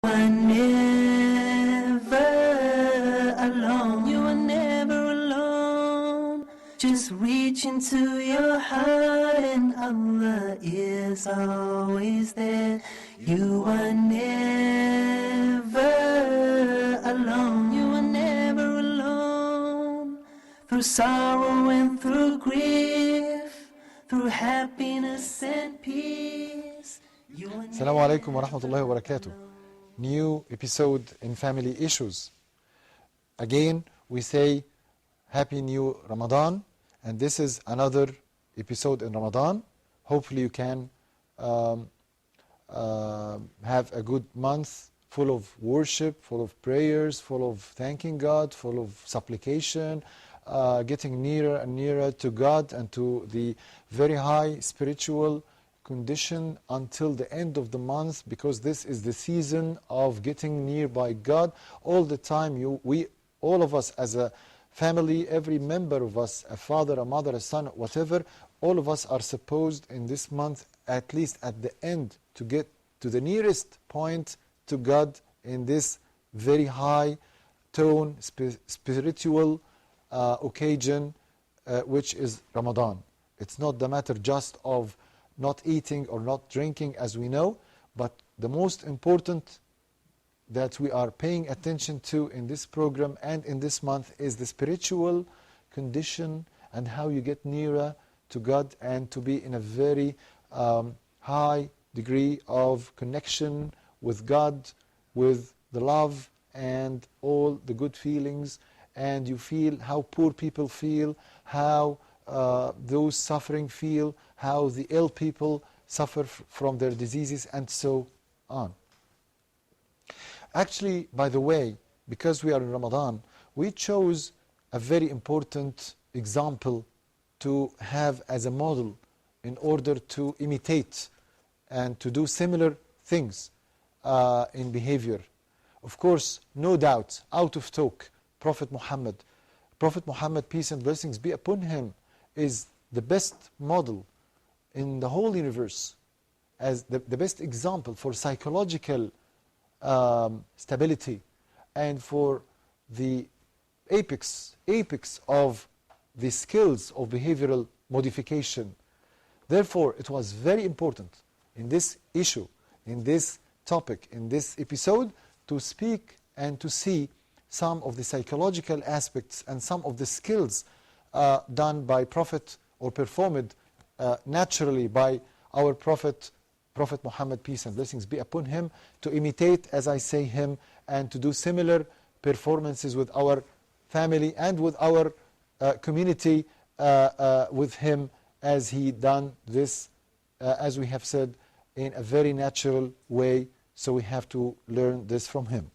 are never alone. You are never alone. Just reach into your heart and Allah is always there. You are never alone. You are never alone. Through sorrow and through grief, through happiness and peace. Assalamu alaikum wa rahmatullahi wa barakatuh. New episode in Family Issues. Again, we say Happy New Ramadan, and this is another episode in Ramadan. Hopefully you can have a good month full of worship, full of prayers, full of thanking God, full of supplication, getting nearer and nearer to God and to the very high spiritual condition until the end of the month, because this is the season of getting near by God. All the time, all of us as a family, every member of us, a father, a mother, a son, whatever, all of us are supposed in this month, at least at the end, to get to the nearest point to God in this very high tone, spiritual occasion, which is Ramadan. It's not the matter just of not eating or not drinking, as we know, but the most important that we are paying attention to in this program and in this month is the spiritual condition and how you get nearer to God and to be in a very high degree of connection with God, with the love and all the good feelings, and you feel how poor people feel, how those suffering feel, how the ill people suffer from their diseases, and so on. Actually, by the way, because we are in Ramadan, we chose a very important example to have as a model in order to imitate and to do similar things in behavior. Of course, no doubt, out of talk, Prophet Muhammad, peace and blessings be upon him, is the best model in the whole universe, as the best example for psychological stability and for the apex of the skills of behavioral modification. Therefore, it was very important in this issue, in this topic, in this episode, to speak and to see some of the psychological aspects and some of the skills done by Prophet or performed naturally by our Prophet Muhammad, peace and blessings be upon him, to imitate, as I say, him, and to do similar performances with our family and with our community with him, as he done this, as we have said, in a very natural way. So we have to learn this from him.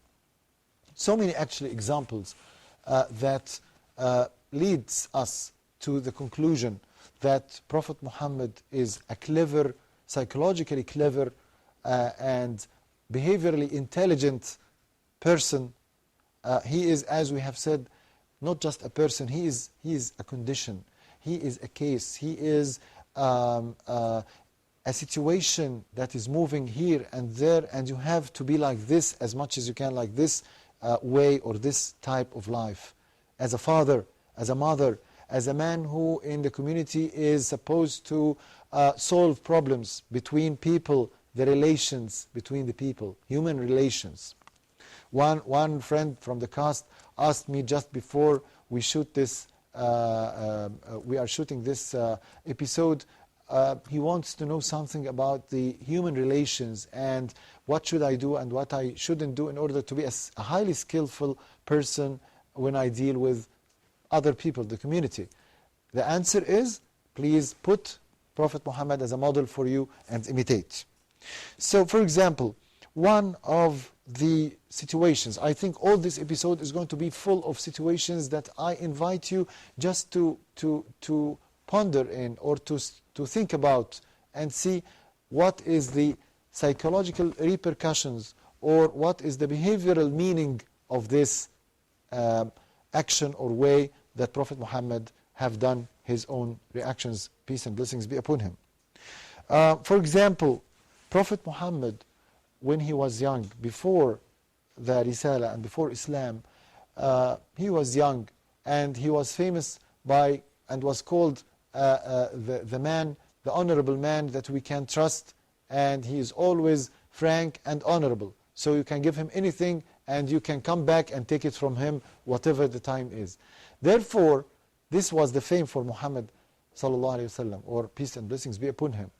So many actually examples that leads us to the conclusion that Prophet Muhammad is a clever, psychologically clever and behaviorally intelligent person. He is, as we have said, not just a person, he is a condition, he is a case, he is a situation that is moving here and there, and you have to be like this as much as you can, like this way or this type of life. As a father, as a mother, as a man who in the community is supposed to solve problems between people, the relations between the people, human relations. One friend from the cast asked me just before we shoot this, we are shooting this episode, he wants to know something about the human relations and what should I do and what I shouldn't do in order to be a highly skillful person when I deal with other people, the community. The answer is, please put Prophet Muhammad as a model for you and imitate. So, for example, one of the situations, I think all this episode is going to be full of situations that I invite you just to ponder in, or to think about and see what is the psychological repercussions or what is the behavioral meaning of this action or way that Prophet Muhammad have done his own reactions, peace and blessings be upon him. For example, Prophet Muhammad when he was young, before the Risala and before Islam, he was young and he was famous by and was called the man, the honorable man that we can trust, and he is always frank and honorable. So you can give him anything and you can come back and take it from him, whatever the time is. Therefore, this was the fame for Muhammad sallallahu alaihi wasallam, or peace and blessings be upon him.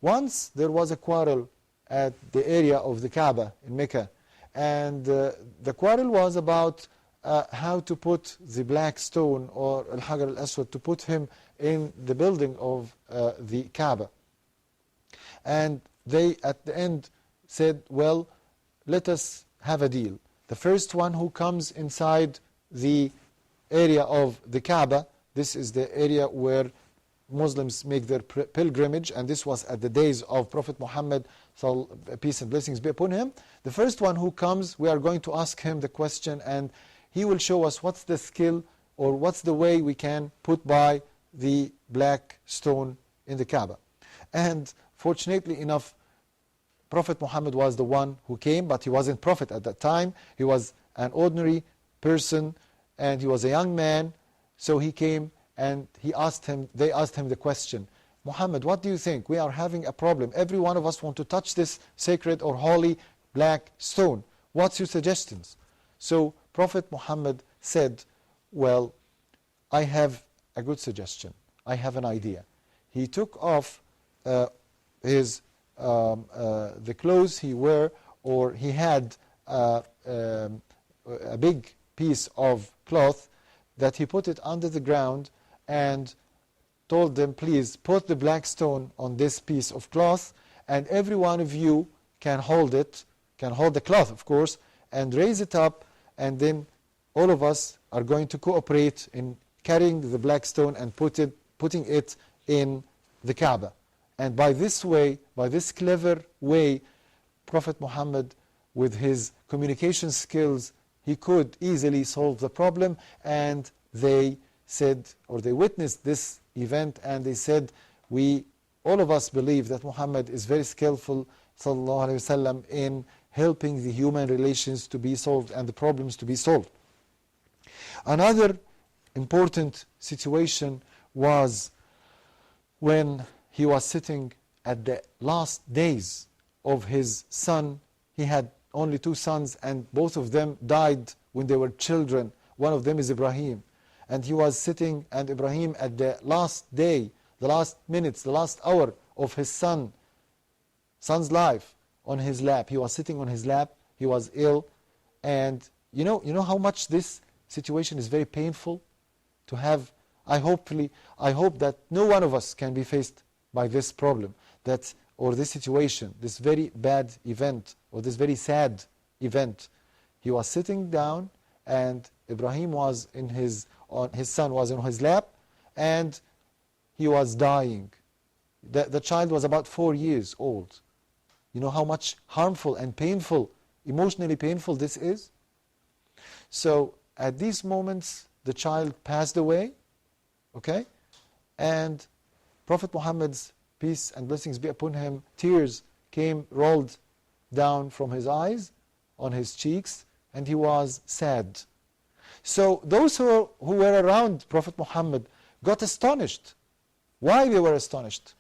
Once there was a quarrel at the area of the Kaaba in Mecca, and the quarrel was about how to put the black stone or al-Hajar al-Aswad, to put him in the building of the Kaaba. And they at the end said, well, let us have a deal. The first one who comes inside the area of the Kaaba, this is the area where Muslims make their pilgrimage, and this was at the days of Prophet Muhammad, peace and blessings be upon him. The first one who comes, we are going to ask him the question, and he will show us what's the skill or what's the way we can put by the black stone in the Kaaba. And fortunately enough, Prophet Muhammad was the one who came, but he wasn't Prophet at that time. He was an ordinary person and he was a young man. So he came and they asked him the question, Muhammad, what do you think? We are having a problem. Every one of us want to touch this sacred or holy black stone. What's your suggestions? So Prophet Muhammad said, well, I have a good suggestion. I have an idea. He took off the clothes he wore, or he had a big piece of cloth that he put it under the ground and told them, please put the black stone on this piece of cloth, and every one of you can hold it, can hold the cloth of course, and raise it up, and then all of us are going to cooperate in carrying the black stone and putting it in the Kaaba. And by this way, by this clever way, Prophet Muhammad, with his communication skills, he could easily solve the problem. And they said, or they witnessed this event, and they said, all of us believe that Muhammad is very skillful, sallallahu alaihi wasallam, in helping the human relations to be solved and the problems to be solved. Another important situation was when he was sitting at the last days of his son. He had only 2 sons, and both of them died when they were children. One of them is Ibrahim. And he was sitting, and Ibrahim at the last day, the last minutes, the last hour of his son's life, on his lap. He was sitting on his lap, he was ill, and you know how much this situation is very painful to have. I hope that no one of us can be faced by this problem, or this situation, this very bad event, or this very sad event. He was sitting down, and Ibrahim was his son was in his lap, and he was dying. The child was about 4 years old. You know how much harmful and painful, emotionally painful this is? So at these moments, the child passed away, okay? And Prophet Muhammad's peace and blessings be upon him, tears rolled down from his eyes, on his cheeks, and he was sad. So those who were around Prophet Muhammad got astonished. Why they were astonished?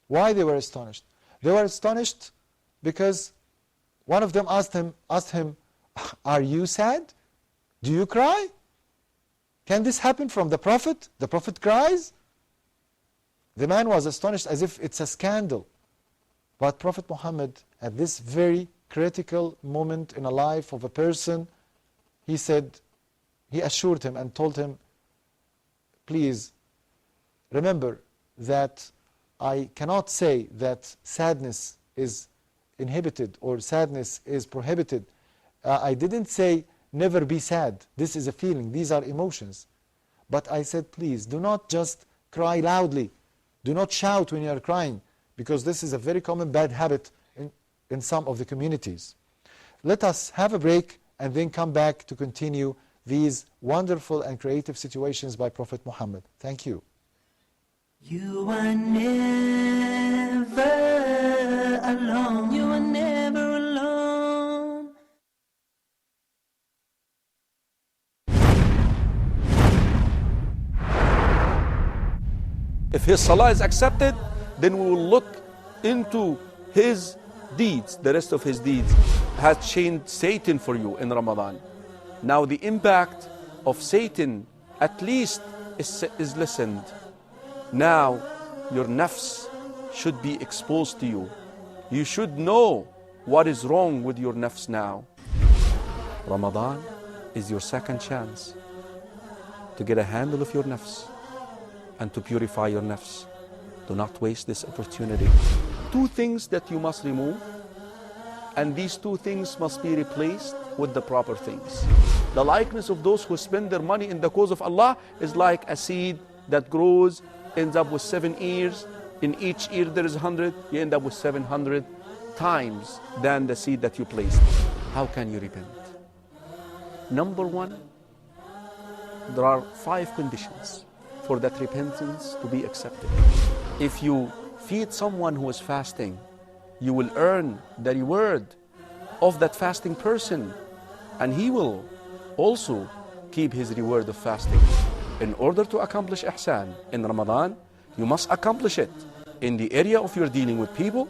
Why they were astonished? They were astonished because one of them asked him, are you sad? Do you cry? Can this happen from the Prophet? The Prophet cries? The man was astonished as if it's a scandal. But Prophet Muhammad, at this very critical moment in the life of a person, he assured him and told him, please remember that I cannot say that sadness is inhibited or sadness is prohibited. I didn't say never be sad. This is a feeling. These are emotions. But I said, please do not just cry loudly. Do not shout when you are crying, because this is a very common bad habit in some of the communities. Let us have a break and then come back to continue these wonderful and creative situations by Prophet Muhammad. Thank you. You are never alone. You are never alone. If his salah is accepted, then we will look into his deeds. The rest of his deeds has changed Satan for you in Ramadan. Now the impact of Satan at least is lessened. Now your nafs should be exposed to you. You should know what is wrong with your nafs now. Ramadan is your second chance to get a handle of your nafs and to purify your nafs. Do not waste this opportunity. Two things that you must remove, and these two things must be replaced with the proper things. The likeness of those who spend their money in the cause of Allah is like a seed that grows, ends up with 7 ears. In each ear there is 100. You end up with 700 times than the seed that you placed. How can you repent? Number one, there are 5 conditions for that repentance to be accepted. If you feed someone who is fasting, you will earn the reward of that fasting person, and he will also keep his reward of fasting. In order to accomplish ihsan in Ramadan, you must accomplish it in the area of your dealing with people,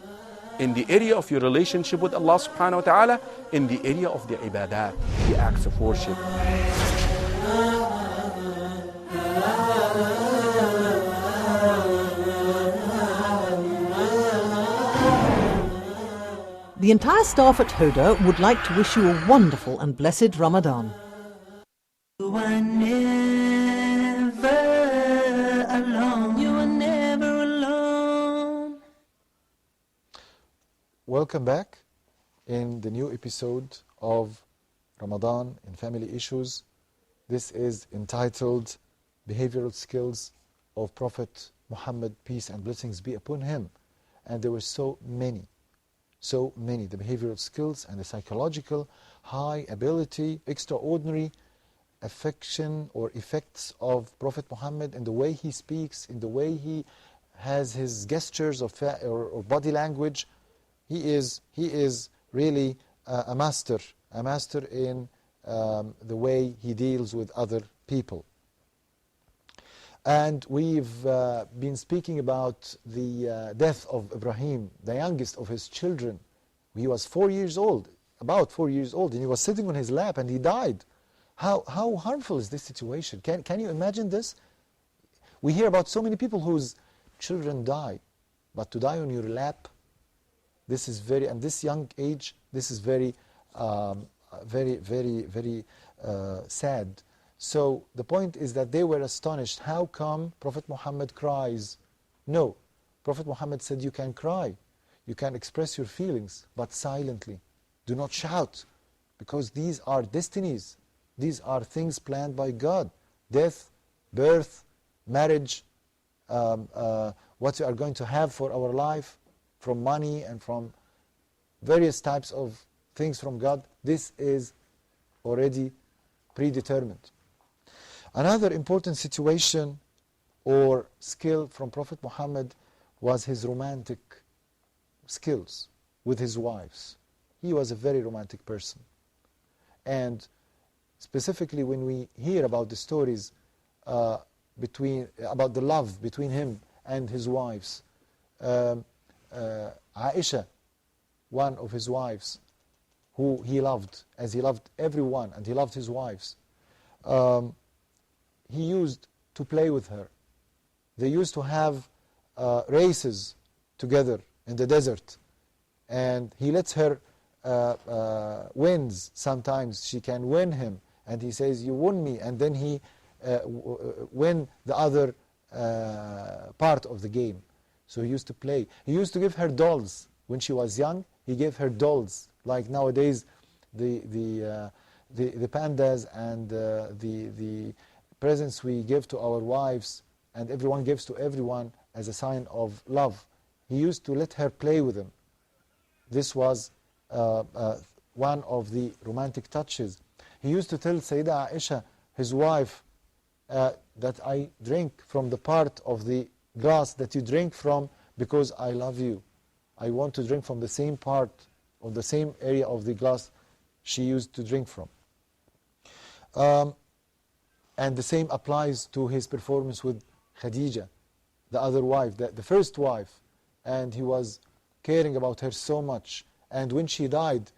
in the area of your relationship with Allah subhanahu wa ta'ala, in the area of the ibadat, the acts of worship. The entire staff at Huda would like to wish you a wonderful and blessed Ramadan. You are never alone. You are never alone. Welcome back in the new episode of Ramadan in Family Issues. This is entitled Behavioral Skills of Prophet Muhammad, peace and blessings be upon him. And there were so many, the behavioral skills and the psychological high ability, extraordinary affection or effects of Prophet Muhammad in the way he speaks, in the way he has his gestures or body language. He is really a master in the way he deals with other people. And we've been speaking about the death of Ibrahim, the youngest of his children. He was 4 years old, about 4 years old, and he was sitting on his lap and he died. How harmful is this situation? Can you imagine this? We hear about so many people whose children die, but to die on your lap, this is very, and this young age, this is very, very sad. So the point is that they were astonished. How come Prophet Muhammad cries? No. Prophet Muhammad said you can cry. You can express your feelings, but silently. Do not shout, because these are destinies. These are things planned by God. Death, birth, marriage, what we are going to have for our life, from money and from various types of things from God. This is already predetermined. Another important situation or skill from Prophet Muhammad was his romantic skills with his wives. He was a very romantic person. And specifically when we hear about the stories about the love between him and his wives, Aisha, one of his wives, who he loved, as he loved everyone, and he loved his wives, he used to play with her. They used to have races together in the desert, and he lets her wins. Sometimes she can win him, and he says, you won me, and then he win the other part of the game. So he used to play. He used to give her dolls. When she was young, he gave her dolls. Like nowadays, the pandas and the presents we give to our wives, and everyone gives to everyone as a sign of love. He used to let her play with them. This was one of the romantic touches. He used to tell Sayyidah Aisha, his wife, that I drink from the part of the glass that you drink from because I love you. I want to drink from the same part of the same area of the glass she used to drink from. And the same applies to his performance with Khadija. the other wife, the first wife, and he was caring about her so much. And when she died,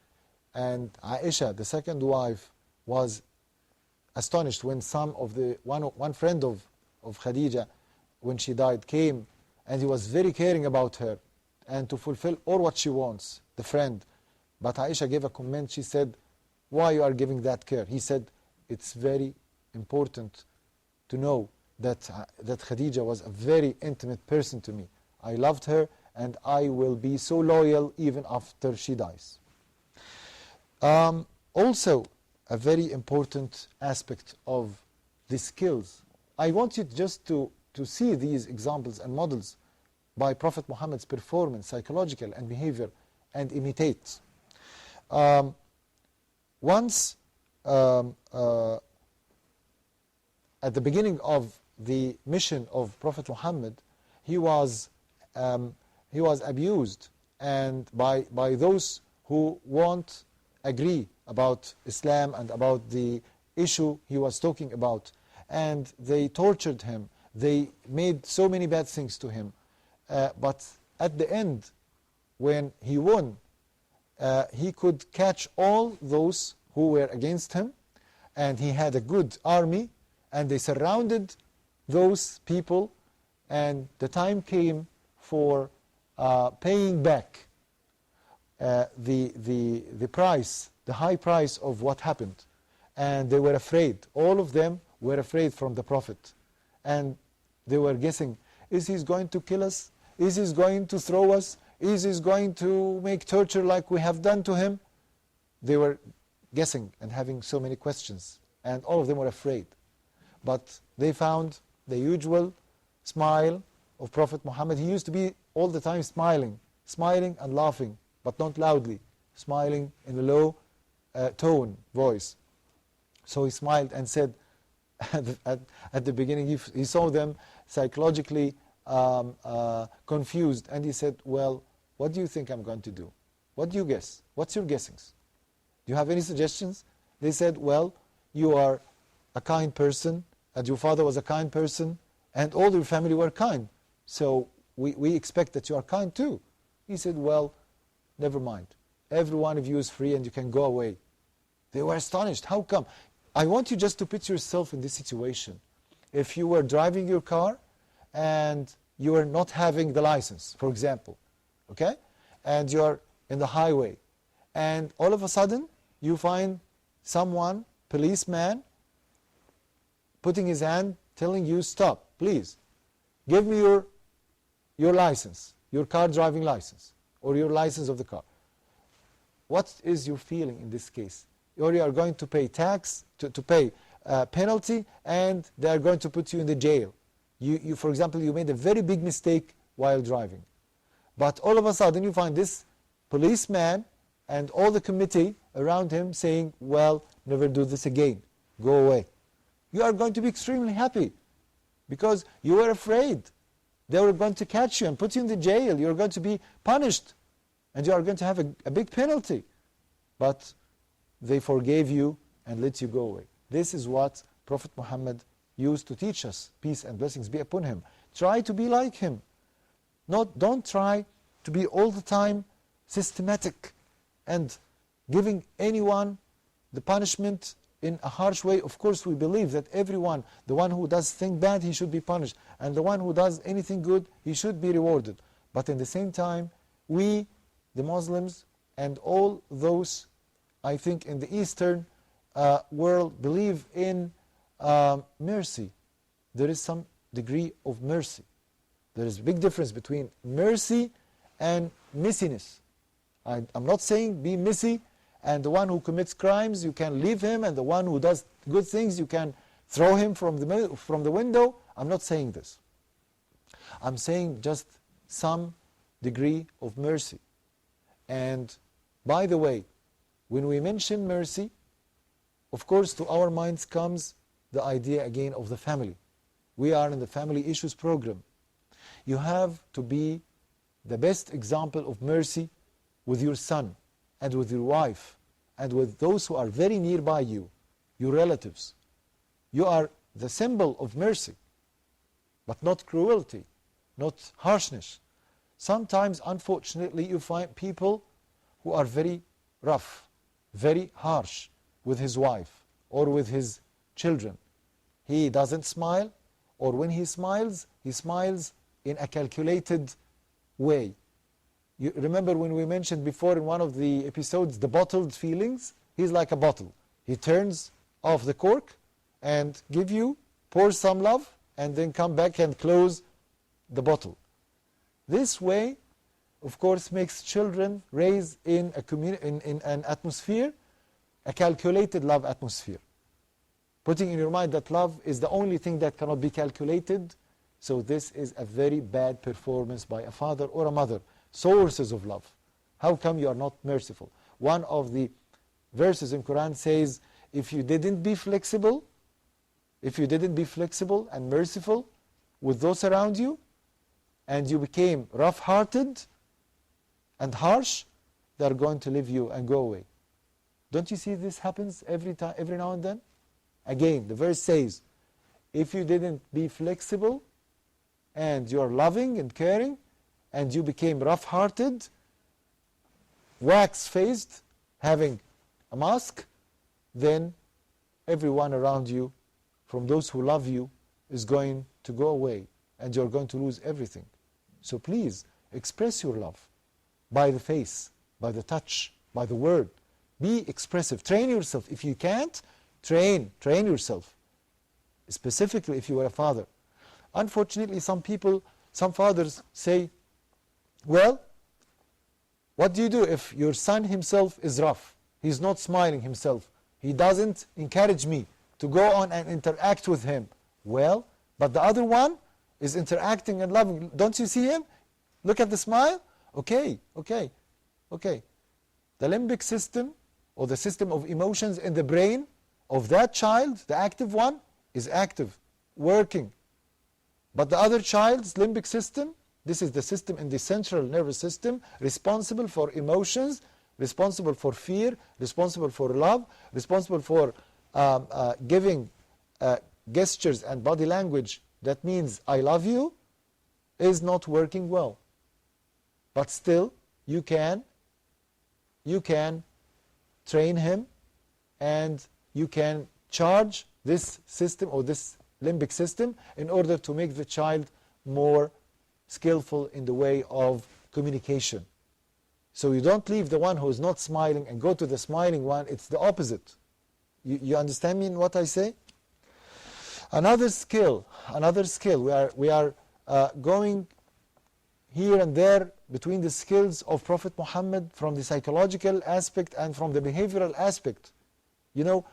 and Aisha, the second wife, was astonished when one friend of Khadija, when she died, came, and he was very caring about her and to fulfill all what she wants, the friend. But Aisha gave a comment. She said, why you are giving that care? He said, it's very important to know that Khadija was a very intimate person to me. I loved her, and I will be so loyal even after she dies. Also, a very important aspect of the skills. I want you just to see these examples and models by Prophet Muhammad's performance, psychological and behavior, and imitate. Once, at the beginning of the mission of Prophet Muhammad, he was abused, and by those who won't agree about Islam and about the issue he was talking about, and they tortured him. They made so many bad things to him. But at the end, when he won, he could catch all those who were against him, and he had a good army, and they surrounded those people, and the time came for paying back the price, the high price of what happened. And they were afraid. All of them were afraid from the Prophet. And they were guessing, is he going to kill us? Is he going to throw us? Is he going to make torture like we have done to him? They were guessing and having so many questions. And all of them were afraid. But they found the usual smile of Prophet Muhammad. He used to be all the time smiling and laughing, but not loudly, smiling in a low tone, voice. So he smiled and said, at the beginning, he saw them psychologically confused, and he said, well, what do you think I'm going to do? What do you guess? What's your guessings? Do you have any suggestions? They said, well, you are a kind person, and your father was a kind person, and all your family were kind. So we expect that you are kind too. He said, well, never mind. Every one of you is free and you can go away. They were astonished. How come? I want you just to put yourself in this situation. If you were driving your car and you were not having the license, for example, okay? And you're in the highway, and all of a sudden you find someone, policeman, putting his hand, telling you, stop, please, give me your license, your car driving license, or your license of the car. What is your feeling in this case? Or you are going to pay tax, to pay penalty, and they are going to put you in the jail. You, for example, you made a very big mistake while driving. But all of a sudden you find this policeman and all the committee around him saying, well, never do this again, go away. You are going to be extremely happy because you were afraid. They were going to catch you and put you in the jail. You are going to be punished and you are going to have a big penalty. But they forgave you and let you go away. This is what Prophet Muhammad used to teach us. Peace and blessings be upon him. Try to be like him. Don't try to be all the time systematic and giving anyone the punishment in a harsh way. Of course, we believe that everyone, the one who does thing bad, he should be punished. And the one who does anything good, he should be rewarded. But at the same time, we, the Muslims, and all those, I think, in the Eastern world, believe in mercy. There is some degree of mercy. There is a big difference between mercy and messiness. I'm not saying be messy, and the one who commits crimes, you can leave him, and the one who does good things, you can throw him from the window. I'm not saying this. I'm saying just some degree of mercy. And by the way, when we mention mercy, of course, to our minds comes the idea again of the family. We are in the Family Issues program. You have to be the best example of mercy with your son and with your wife and with those who are very nearby you, your relatives. You are the symbol of mercy, but not cruelty. not harshness. Sometimes, unfortunately, you find people who are very rough, very harsh with his wife or with his children. He doesn't smile, or when he smiles in a calculated way. You remember when we mentioned before in one of the episodes the bottled feelings? He's like a bottle. He turns off the cork and pour some love, and then come back and close the bottle. This way, of course, makes children raise in an atmosphere, a calculated love atmosphere. Putting in your mind that love is the only thing that cannot be calculated. So this is a very bad performance by a father or a mother. Sources of love. How come you are not merciful? One of the verses in Quran says, if you didn't be flexible and merciful with those around you, and you became rough-hearted and harsh, they are going to leave you and go away. Don't you see this happens every now and then? Again, the verse says, if you didn't be flexible and you are loving and caring, and you became rough-hearted, wax-faced, having a mask, then everyone around you, from those who love you, is going to go away, and you're going to lose everything. So please, express your love by the face, by the touch, by the word. Be expressive. Train yourself. If you can't, train yourself. Specifically if you are a father. Unfortunately, some fathers say, well, what do you do if your son himself is rough? He's not smiling himself. He doesn't encourage me to go on and interact with him. Well, but the other one is interacting and loving. Don't you see him? Look at the smile. Okay. The limbic system, or the system of emotions in the brain of that child, the active one, is active, working. But the other child's limbic system, this is the system in the central nervous system, responsible for emotions, responsible for fear, responsible for love, responsible for giving gestures and body language that means I love you, is not working well. But still, you can train him, and you can charge this system or this limbic system in order to make the child more skillful in the way of communication. So you don't leave the one who is not smiling and go to the smiling one. It's the opposite. You understand me in what I say? Another skill. We are going here and there between the skills of Prophet Muhammad from the psychological aspect and from the behavioral aspect. You know,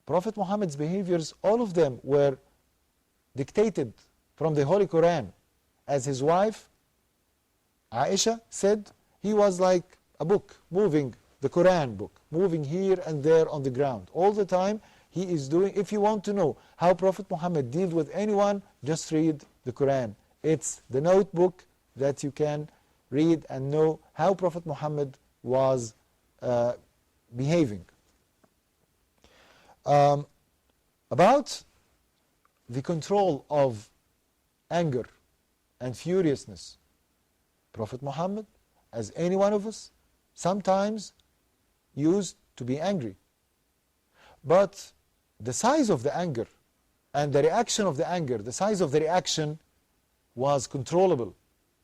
Prophet Muhammad's behaviors, all of them were dictated from the Holy Quran. As his wife, Aisha, said, he was like a book, moving, the Quran book, moving here and there on the ground. All the time he is doing, if you want to know how Prophet Muhammad dealt with anyone, just read the Quran. It's the notebook that you can read and know how Prophet Muhammad was behaving. About the control of anger and furiousness, Prophet Muhammad, as any one of us, sometimes used to be angry. But the size of the anger and the reaction of the anger, the size of the reaction was controllable.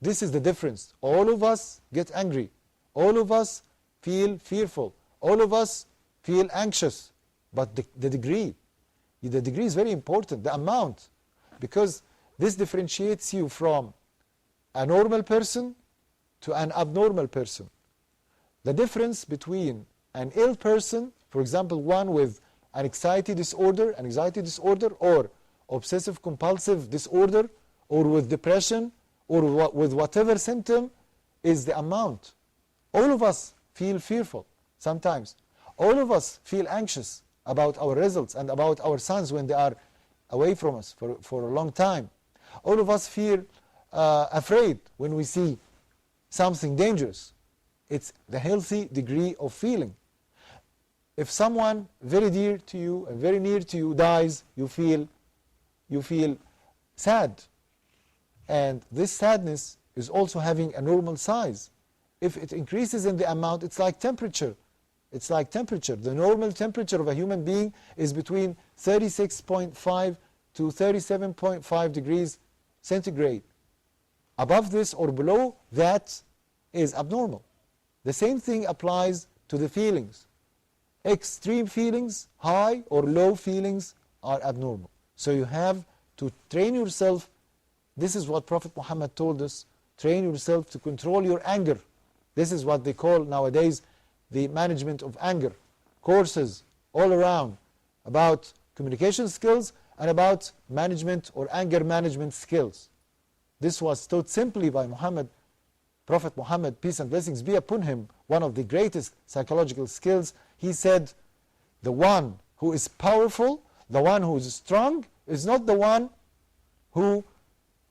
This is the difference. All of us get angry. All of us feel fearful. All of us feel anxious. But the degree is very important, the amount, because this differentiates you from a normal person to an abnormal person. The difference between an ill person, for example, one with an anxiety disorder, or obsessive compulsive disorder, or with depression, or with whatever symptom, is the amount. All of us feel fearful sometimes. All of us feel anxious about our results and about our sons when they are away from us for a long time. All of us feel afraid when we see something dangerous. It's the healthy degree of feeling. If someone very dear to you and very near to you dies, you feel sad. And this sadness is also having a normal size. If it increases in the amount, it's like temperature. It's like temperature. The normal temperature of a human being is between 36.5 to 37.5 degrees centigrade. Above this or below that is abnormal. The same thing applies to the feelings. Extreme feelings, high or low feelings are abnormal. So you have to train yourself. This is what Prophet Muhammad told us. Train yourself to control your anger. This is what they call nowadays the management of anger. Courses all around about communication skills and about management or anger management skills. This was taught simply by Muhammad, Prophet Muhammad, peace and blessings be upon him, one of the greatest psychological skills. He said, the one who is powerful, the one who is strong, is not the one who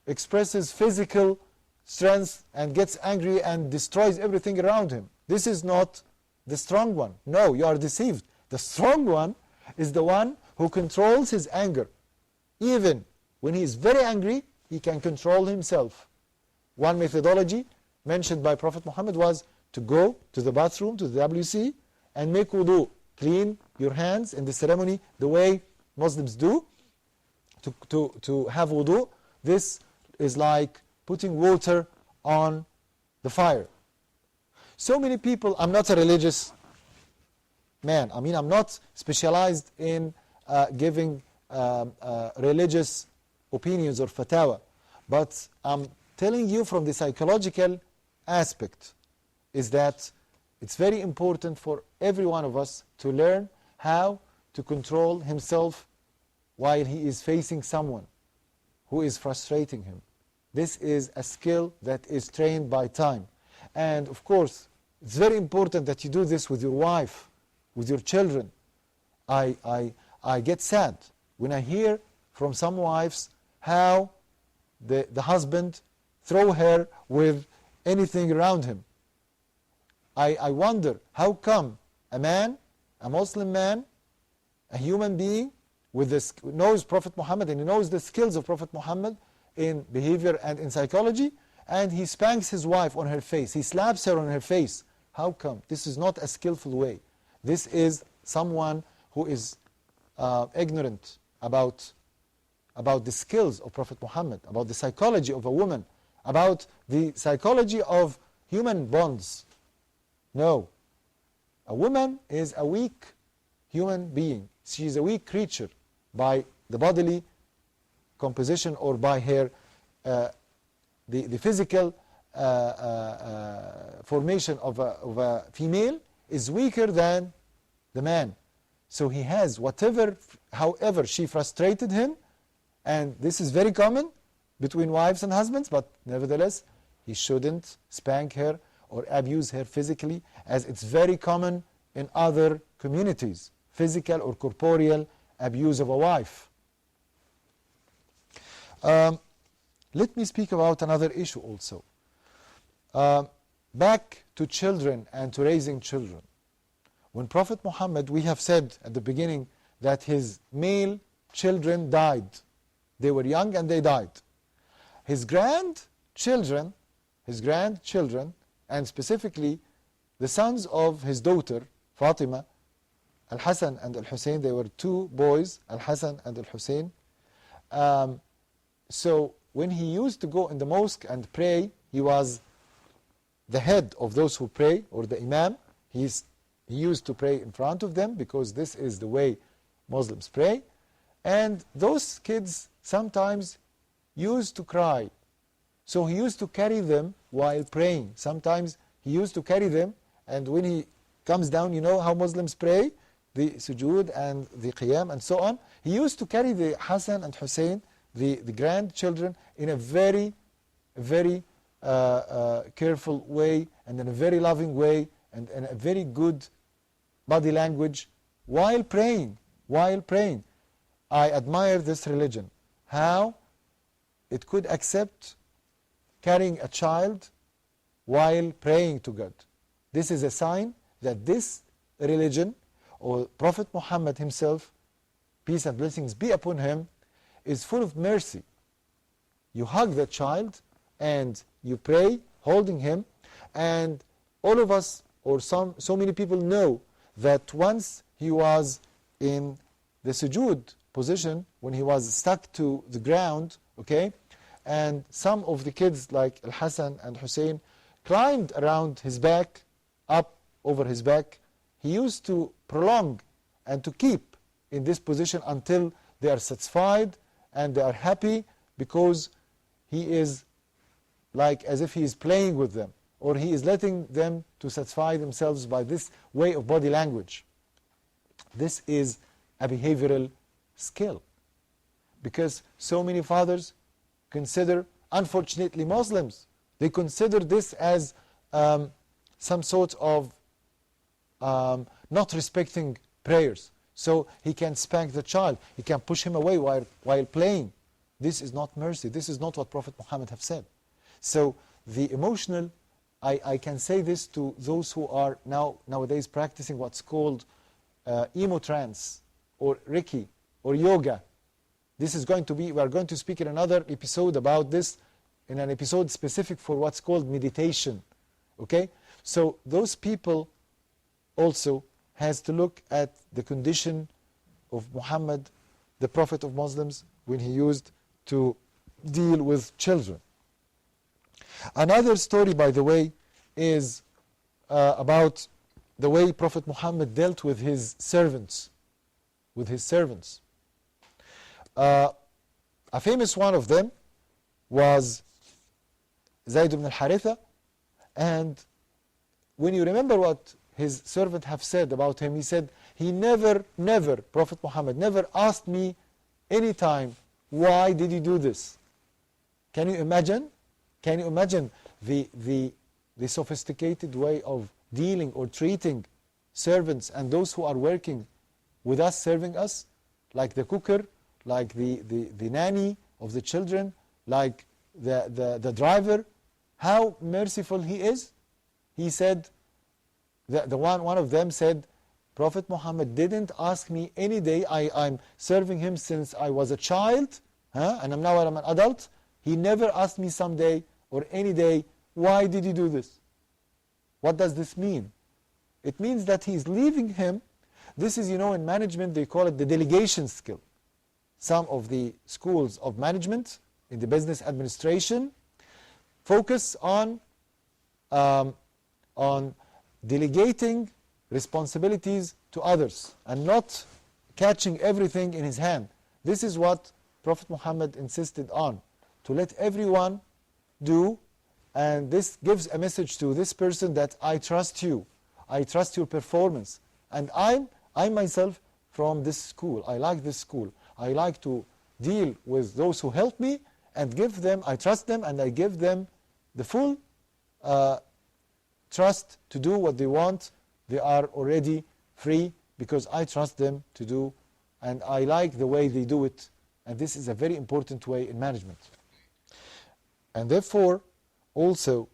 expresses physical strength and angry angry and destroys everything around him. This is not the strong one. No, you are deceived. The strong one is the one who controls his anger. Even when he is very angry, he can control himself. One methodology mentioned by Prophet Muhammad was to go to the bathroom, to the WC, and make wudu. Clean your hands in the ceremony the way Muslims do. To have wudu, this is like putting water on the fire. So many people, I'm not a religious man. I mean, I'm not specialized in giving religious opinions or fatwa. But I'm telling you from the psychological aspect is that it's very important for every one of us to learn how to control himself while he is facing someone who is frustrating him. This is a skill that is trained by time. And of course, it's very important that you do this with your wife, with your children. I get sad when I hear from some wives how the husband throw her with anything around him. I wonder, how come a man, a Muslim man, a human being, with this, knows Prophet Muhammad and he knows the skills of Prophet Muhammad in behavior and in psychology, and he spanks his wife on her face, he slaps her on her face. How come? This is not a skillful way. This is someone who is ignorant about the skills of Prophet Muhammad, about the psychology of a woman, about the psychology of human bonds. No. A woman is a weak human being. She is a weak creature by the bodily composition or by her the physical formation of a female is weaker than the man. So he has however she frustrated him, and this is very common between wives and husbands, but nevertheless, he shouldn't spank her or abuse her physically, as it's very common in other communities, physical or corporeal abuse of a wife. Let me speak about another issue also. Back to children and to raising children. When Prophet Muhammad, we have said at the beginning that his male children died. They were young and they died. His grandchildren, and specifically the sons of his daughter, Fatima, Al-Hassan and Al-Hussein, they were two boys, Al-Hassan and Al-Hussein. So when he used to go in the mosque and pray, he was the head of those who pray, or the imam. He used to pray in front of them because this is the way Muslims pray. And those kids sometimes used to cry. So he used to carry them while praying. Sometimes he used to carry them, and when he comes down, you know how Muslims pray, the sujood and the qiyam and so on. He used to carry the Hassan and Hussein, the grandchildren, in a very, very careful way and in a very loving way and in a very good body language while praying. I admire this religion, how it could accept carrying a child while praying to God. This is a sign that this religion, or Prophet Muhammad himself, peace and blessings be upon him, is full of mercy. you hug the child and you pray holding him. And all of us, or so many people know that once he was in the sujood position, when he was stuck to the ground, okay, and some of the kids like Al-Hassan and Hussein climbed around his back, up over his back, he used to prolong and to keep in this position until they are satisfied and they are happy, because he is like as if he is playing with them, or he is letting them to satisfy themselves by this way of body language. This is a behavioral skill, because so many fathers consider, unfortunately Muslims, they consider this as some sort of not respecting prayers. So he can spank the child, he can push him away while playing. This is not mercy. This is not what Prophet Muhammad have said. So the emotional, I can say this to those who are nowadays practicing what's called emo trance or Reiki or yoga. This is going to be, we are going to speak in another episode about this, in an episode specific for what's called meditation. Okay? So those people also has to look at the condition of Muhammad, the Prophet of Muslims, when he used to deal with children. Another story, by the way, is about the way Prophet Muhammad dealt with his servants. A famous one of them was Zayd ibn al-Haritha, and when you remember what his servant have said about him, he said, he never, Prophet Muhammad never asked me any time, why did you do this? Can you imagine? Can you imagine the sophisticated way of dealing or treating servants and those who are working with us, serving us, like the cooker, like the nanny of the children, like the driver, how merciful he is? He said, one of them said, Prophet Muhammad didn't ask me any day, I'm serving him since I was a child, and now I'm an adult. He never asked me someday or any day, why did you do this? What does this mean? It means that he's leaving him. This is, in management they call it the delegation skill. Some of the schools of management in the business administration focus on delegating responsibilities to others and not catching everything in his hand. This is what Prophet Muhammad insisted on, to let everyone do, and this gives a message to this person that I trust you, I trust your performance, and I myself from this school, I like this school, I like to deal with those who help me and give them, I trust them and I give them the full trust to do what they want. They are already free because I trust them to do, and I like the way they do it, and this is a very important way in management. And therefore, also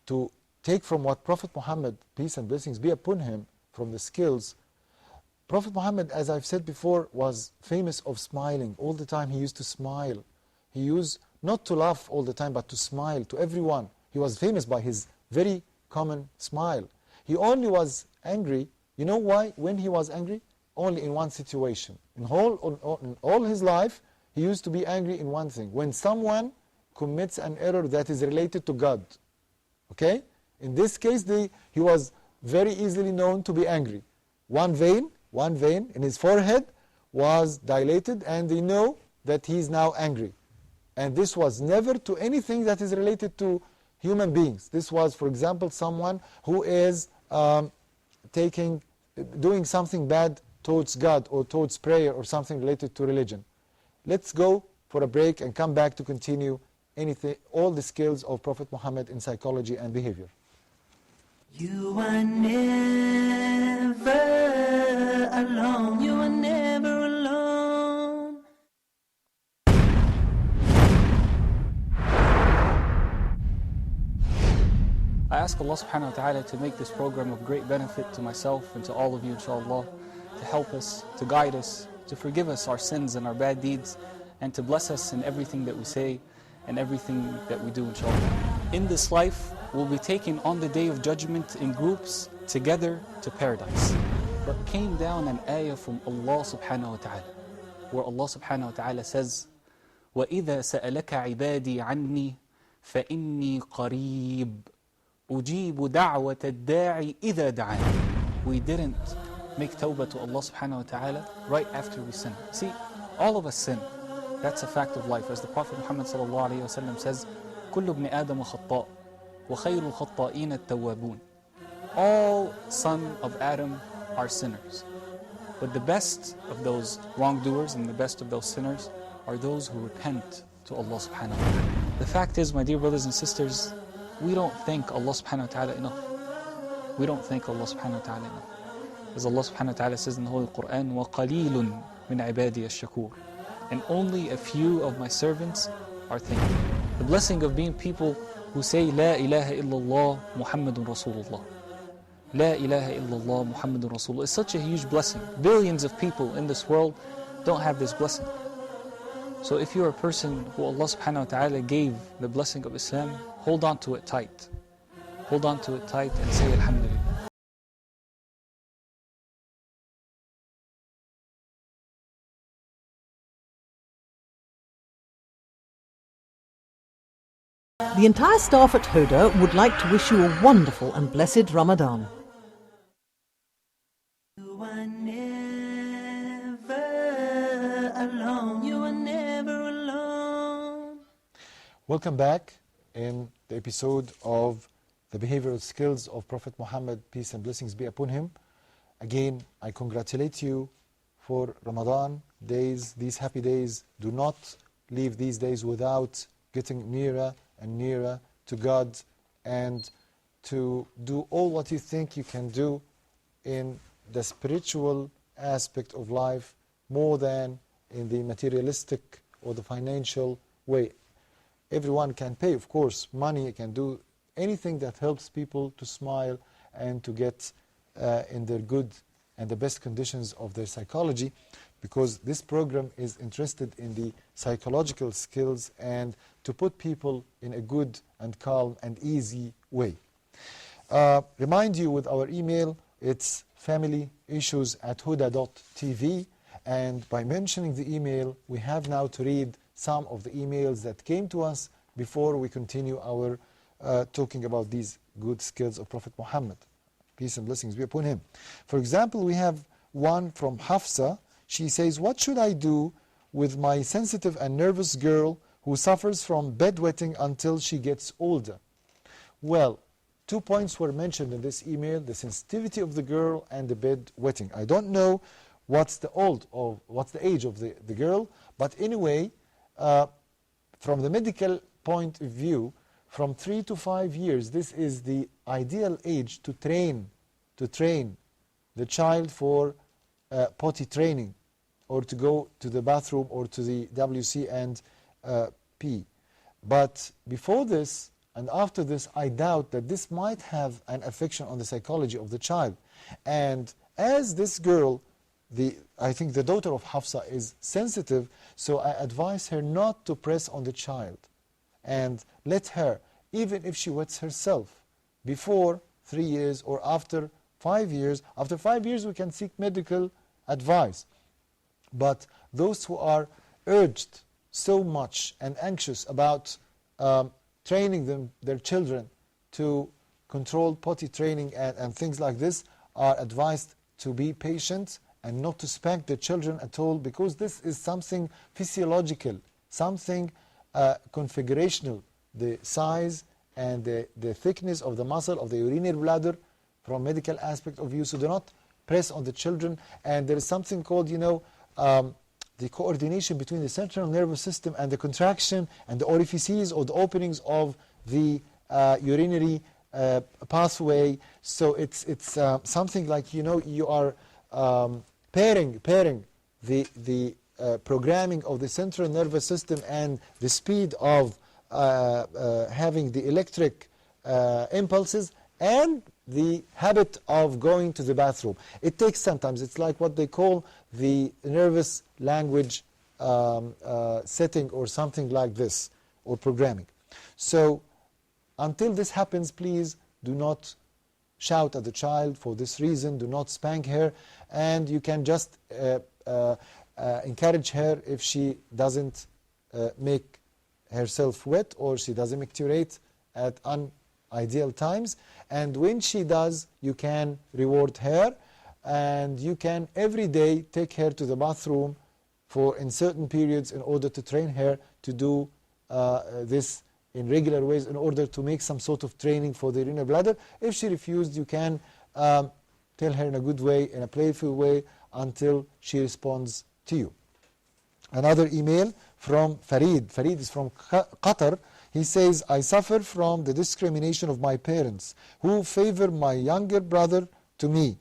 to take from what Prophet Muhammad, peace and blessings be upon him, from the skills, Prophet Muhammad, as I've said before, was famous of smiling. All the time he used to smile. He used not to laugh all the time, but to smile to everyone. He was famous by his very common smile. He only was angry, you know why, when he was angry? Only in one situation. In all his life, he used to be angry in one thing. When someone commits an error that is related to God. Okay? In this case, he was very easily known to be angry. One vein in his forehead was dilated, and they know that he is now angry. And this was never to anything that is related to human beings. This was, for example, someone who is doing something bad towards God or towards prayer or something related to religion. Let's go for a break and come back to continue all the skills of Prophet Muhammad in psychology and behavior. You are never alone. You are never alone. I ask Allah subhanahu wa ta'ala to make this program of great benefit to myself and to all of you, inshallah, to help us, to guide us, to forgive us our sins and our bad deeds, and to bless us in everything that we say and everything that we do, inshallah. In this life, we'll be taken on the Day of Judgment in groups together to paradise. But came down an ayah from Allah subhanahu wa ta'ala, where Allah subhanahu wa ta'ala says, وَإِذَا سَأَلَكَ عِبَادِي عَنِّي فَإِنِّي قَرِيبٌ أُجِيبُ دَعْوَةَ الدَّاعِ إِذَا دَعَانِ. We didn't make tawbah to Allah subhanahu wa ta'ala right after we sin. See, all of us sin. That's a fact of life. As the Prophet Muhammad sallallahu alayhi wa sallam says, كُلُّ ابْنِ آدَمَ خَطَّاءٌ وَخَيْرُ الْخَطَّائِينَ التَّوَّابُونَ. All son of Adam are sinners. But the best of those wrongdoers and the best of those sinners are those who repent to Allah subhanahu wa ta'ala. The fact is, my dear brothers and sisters, we don't thank Allah subhanahu wa ta'ala enough. We don't thank Allah subhanahu wa ta'ala enough. As Allah subhanahu wa ta'ala says in the Holy Quran, وَقَلِيلٌ مِنْ عِبَادِيَ الشَّكُورِ. And only a few of my servants are thankful. The blessing of being people who say, La ilaha illallah Muhammadun Rasulullah. La ilaha illallah Muhammadun Rasulullah is such a huge blessing. Billions of people in this world don't have this blessing. So if you're a person who Allah subhanahu wa ta'ala gave the blessing of Islam, hold on to it tight. Hold on to it tight and say Alhamdulillah. The entire staff at Huda would like to wish you a wonderful and blessed Ramadan. You are never alone. You are never alone. Welcome back in the episode of the behavioral skills of Prophet Muhammad, peace and blessings be upon him. Again, I congratulate you for Ramadan days, these happy days. Do not leave these days without getting nearer and nearer to God, and to do all what you think you can do in the spiritual aspect of life more than in the materialistic or the financial way. Everyone can pay, of course, money, can do anything that helps people to smile and to get in their good and the best conditions of their psychology, because this program is interested in the psychological skills and to put people in a good and calm and easy way. Remind you with our email, it's familyissues@huda.tv, and by mentioning the email, we have now to read some of the emails that came to us before we continue our talking about these good skills of Prophet Muhammad. Peace and blessings be upon him. For example, we have one from Hafsa. She says, what should I do with my sensitive and nervous girl who suffers from bedwetting until she gets older? Well, 2 points were mentioned in this email, the sensitivity of the girl and the bedwetting. I don't know what's the age of the girl, but anyway, from the medical point of view, from 3 to 5 years, this is the ideal age to train the child for potty training, or to go to the bathroom or to the WC and pee. But before this and after this, I doubt that this might have an affection on the psychology of the child. And as this girl, I think the daughter of Hafsa, is sensitive, so I advise her not to press on the child, and let her, even if she wets herself, before 3 years or after 5 years. After 5 years, we can seek medical advice. But those who are urged so much and anxious about training their children to control potty training and things like this, are advised to be patient and not to spank the children at all, because this is something physiological, something configurational, the size and the thickness of the muscle of the urinary bladder from medical aspect of view. So do not press on the children. And there is something called, the coordination between the central nervous system and the contraction and the orifices or the openings of the urinary pathway. So it's something like, you are pairing the programming of the central nervous system and the speed of having the electric impulses and the habit of going to the bathroom. It takes sometimes, it's like what they call the nervous language setting or something like this, or programming. So until this happens, please do not shout at the child for this reason, do not spank her, and you can just encourage her if she doesn't make herself wet or she doesn't micturate at unideal times. And when she does, you can reward her, and you can every day take her to the bathroom in certain periods in order to train her to do this in regular ways in order to make some sort of training for the urinary bladder. If she refused, you can tell her in a good way, in a playful way, until she responds to you. Another email from Farid. Farid is from Qatar. He says, I suffer from the discrimination of my parents who favor my younger brother to me.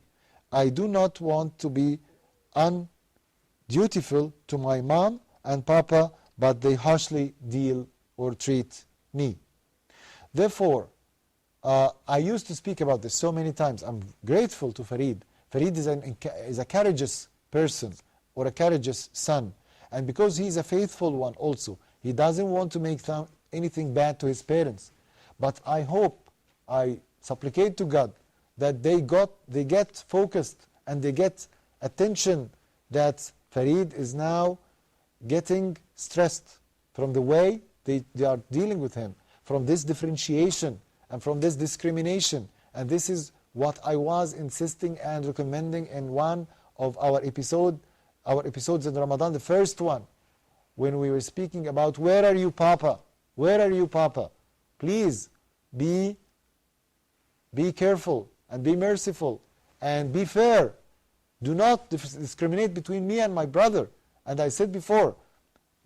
I do not want to be undutiful to my mom and papa, but they harshly deal or treat me. Therefore, I used to speak about this so many times. I'm grateful to Farid. Farid is a courageous person or a courageous son. And because he's a faithful one also, he doesn't want to make anything bad to his parents. But I hope, I supplicate to God that they get focused and they get attention that Farid is now getting stressed from the way they are dealing with him, from this differentiation and from this discrimination. And this is what I was insisting and recommending in one of our episodes in Ramadan, the first one, when we were speaking about where are you, Papa? Where are you, Papa? Please be careful and be merciful and be fair. Do not discriminate between me and my brother. And I said before,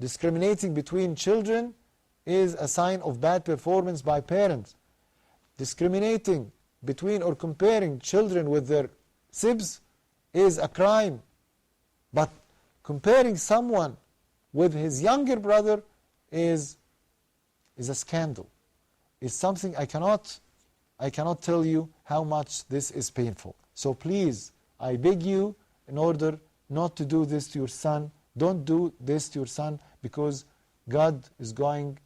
discriminating between children is a sign of bad performance by parents. Discriminating between or comparing children with their sibs is a crime. But comparing someone with his younger brother is a scandal. It's something I cannot tell you how much this is painful. So please, I beg you, in order not to do this to your son, don't do this to your son, because God is going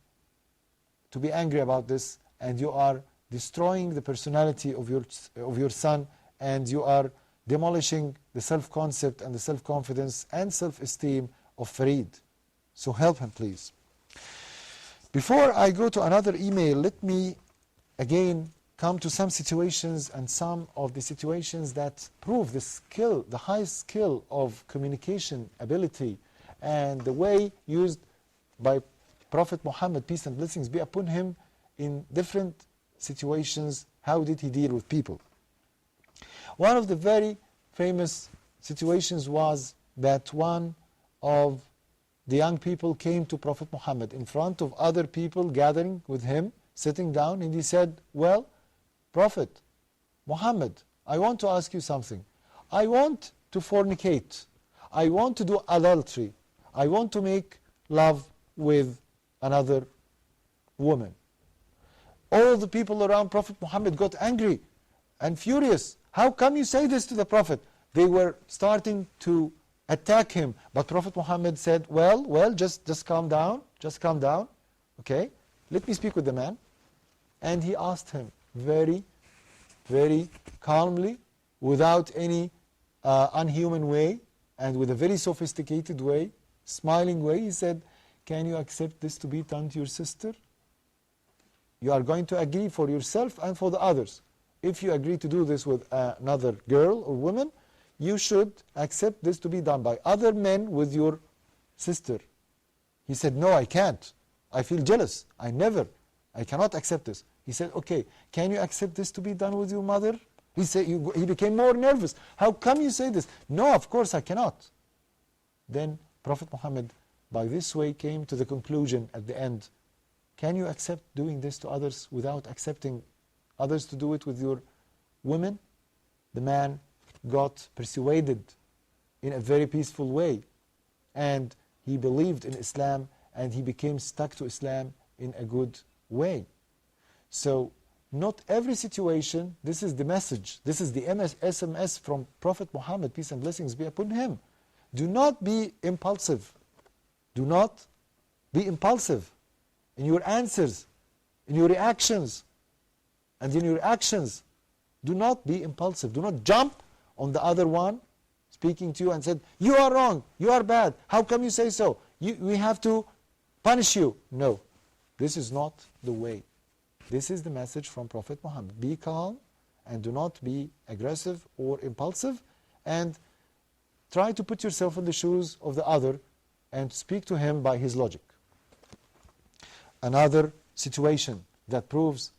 to be angry about this, and you are destroying the personality of your son, and you are demolishing the self-concept and the self-confidence and self-esteem of Farid. So help him, please. Before I go to another email, let me again come to some situations, and some of the situations that prove the skill, the high skill of communication ability and the way used by Prophet Muhammad, peace and blessings be upon him, in different situations. How did he deal with people? One of the very famous situations was that one of the young people came to Prophet Muhammad in front of other people gathering with him, sitting down, and he said, well, Prophet Muhammad, I want to ask you something. I want to fornicate. I want to do adultery. I want to make love with another woman. All the people around Prophet Muhammad got angry and furious. How come you say this to the Prophet? They were starting to attack him. But Prophet Muhammad said, well, just calm down. Just calm down. Okay? Let me speak with the man. And he asked him very, very calmly, without any unhuman way, and with a very sophisticated way, smiling way, he said, can you accept this to be done to your sister? You are going to agree for yourself and for the others. If you agree to do this with another girl or woman, you should accept this to be done by other men with your sister. He said, no, I can't. I feel jealous. I cannot accept this. He said, okay, can you accept this to be done with your mother? He became more nervous. How come you say this? No, of course I cannot. Then Prophet Muhammad, by this way, came to the conclusion at the end, can you accept doing this to others without accepting others to do it with your women? The man got persuaded in a very peaceful way, and he believed in Islam, and he became stuck to Islam in a good way. So not every situation, this is the message, this is the SMS from Prophet Muhammad, peace and blessings be upon him. Do not be impulsive. Do not be impulsive in your answers, in your reactions. And in your actions, do not be impulsive. Do not jump on the other one speaking to you and said, you are wrong, you are bad, how come you say so? We have to punish you. No, this is not the way. This is the message from Prophet Muhammad. Be calm and do not be aggressive or impulsive, and try to put yourself in the shoes of the other and speak to him by his logic. Another situation that proves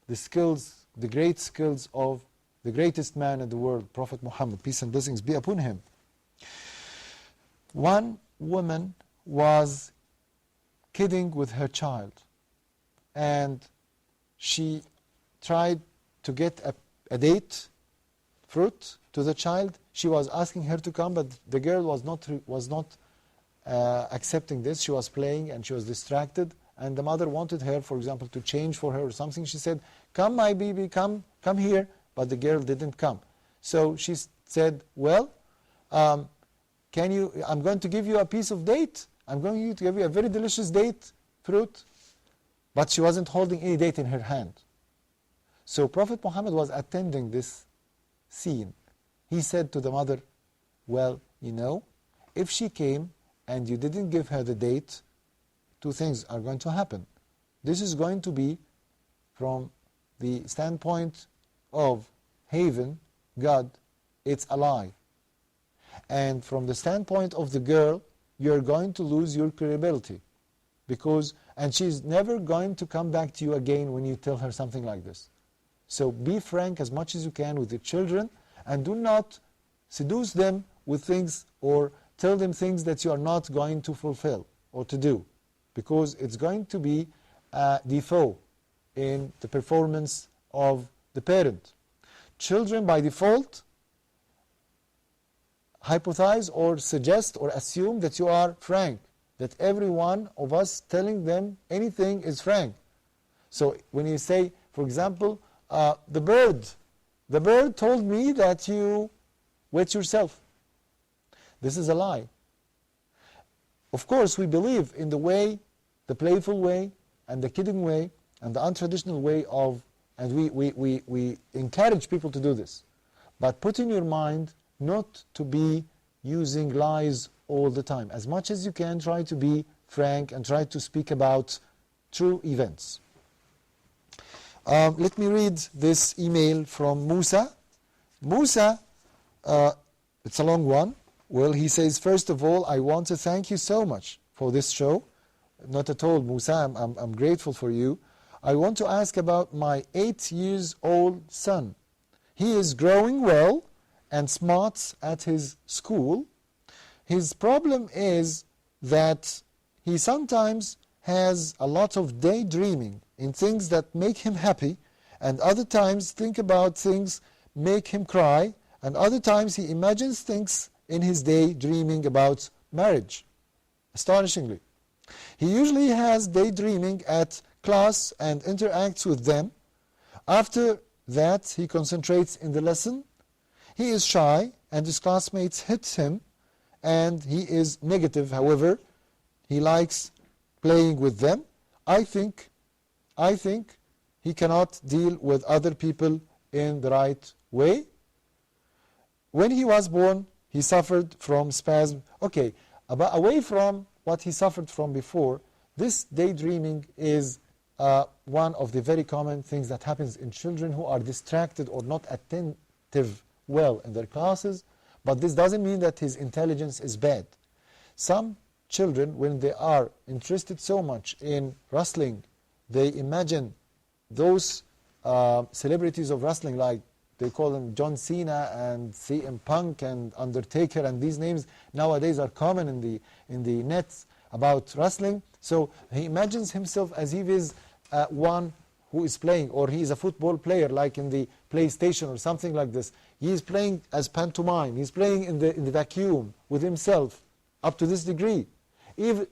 the skills, the great skills of the greatest man in the world, Prophet Muhammad, peace and blessings be upon him. One woman was kidding with her child, and she tried to get a date, fruit, to the child. She was asking her to come, but the girl was not accepting this. She was playing and she was distracted, and the mother wanted her, for example, to change for her or something. She said, come my baby, come here, but the girl didn't come. So she said, well, I'm going to give you a piece of date. I'm going to give you a very delicious date, fruit. But she wasn't holding any date in her hand. So Prophet Muhammad was attending this scene. He said to the mother, well, you know, if she came and you didn't give her the date, two things are going to happen. This is going to be, from the standpoint of heaven, God, it's a lie. And from the standpoint of the girl, you're going to lose your credibility. And she's never going to come back to you again when you tell her something like this. So be frank as much as you can with your children, and do not seduce them with things or tell them things that you are not going to fulfill or to do, because it's going to be a default in the performance of the parent. Children by default hypothesize or suggest or assume that you are frank, that every one of us telling them anything is frank. So when you say, for example, the bird told me that you wet yourself. This is a lie. Of course, we believe in the way, the playful way, and the kidding way, and the untraditional way of, and we encourage people to do this. But put in your mind not to be using lies all the time. As much as you can, try to be frank and try to speak about true events. Let me read this email from Musa. Musa, it's a long one. Well, he says, first of all, I want to thank you so much for this show. Not at all, Musa, I'm grateful for you. I want to ask about my 8-year-old son. He is growing well and smart at his school. His problem is that he sometimes has a lot of daydreaming in things that make him happy, and other times think about things make him cry, and other times he imagines things in his daydreaming about marriage. Astonishingly. He usually has daydreaming at class and interacts with them. After that, he concentrates in the lesson. He is shy and his classmates hit him, and he is negative. However, he likes playing with them. I think he cannot deal with other people in the right way. When he was born, he suffered from spasm. Okay, away from what he suffered from before, this daydreaming is one of the very common things that happens in children who are distracted or not attentive well in their classes, but this doesn't mean that his intelligence is bad. Some children, when they are interested so much in wrestling, they imagine those celebrities of wrestling, like they call them John Cena and CM Punk and Undertaker, and these names nowadays are common in the nets about wrestling. So he imagines himself as if he is one who is playing, or he is a football player like in the PlayStation or something like this. He is playing as pantomime. He is playing in the vacuum with himself up to this degree. Even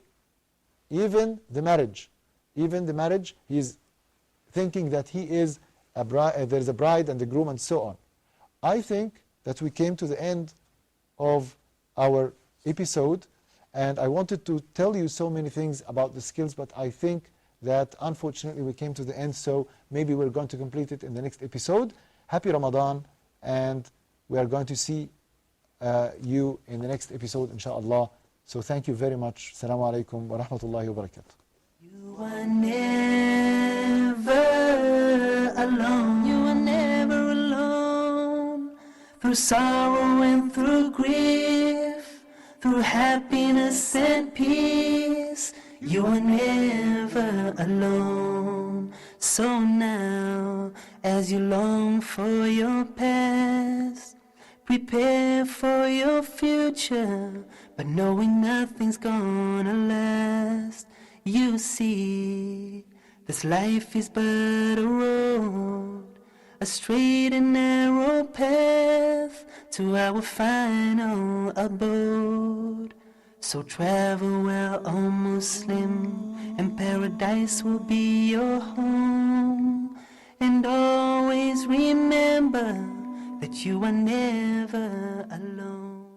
the marriage, he is thinking that he is a bride, there is a bride and the groom and so on. I think that we came to the end of our episode, And I wanted to tell you so many things about the skills, but I think that unfortunately we came to the end, so maybe we're going to complete it in the next episode. Happy Ramadan, and we are going to see you in the next episode, inshallah. So thank you very much. Assalamu alaikum wa rahmatullahi wa barakatuh. You are never alone. You are never alone. Through sorrow and through grief, through happiness and peace, you are never alone. So now, as you long for your past, prepare for your future, but knowing nothing's gonna last. You see, this life is but a road, a straight and narrow path to our final abode. So travel well, O Muslim, and paradise will be your home. And always remember that you are never alone.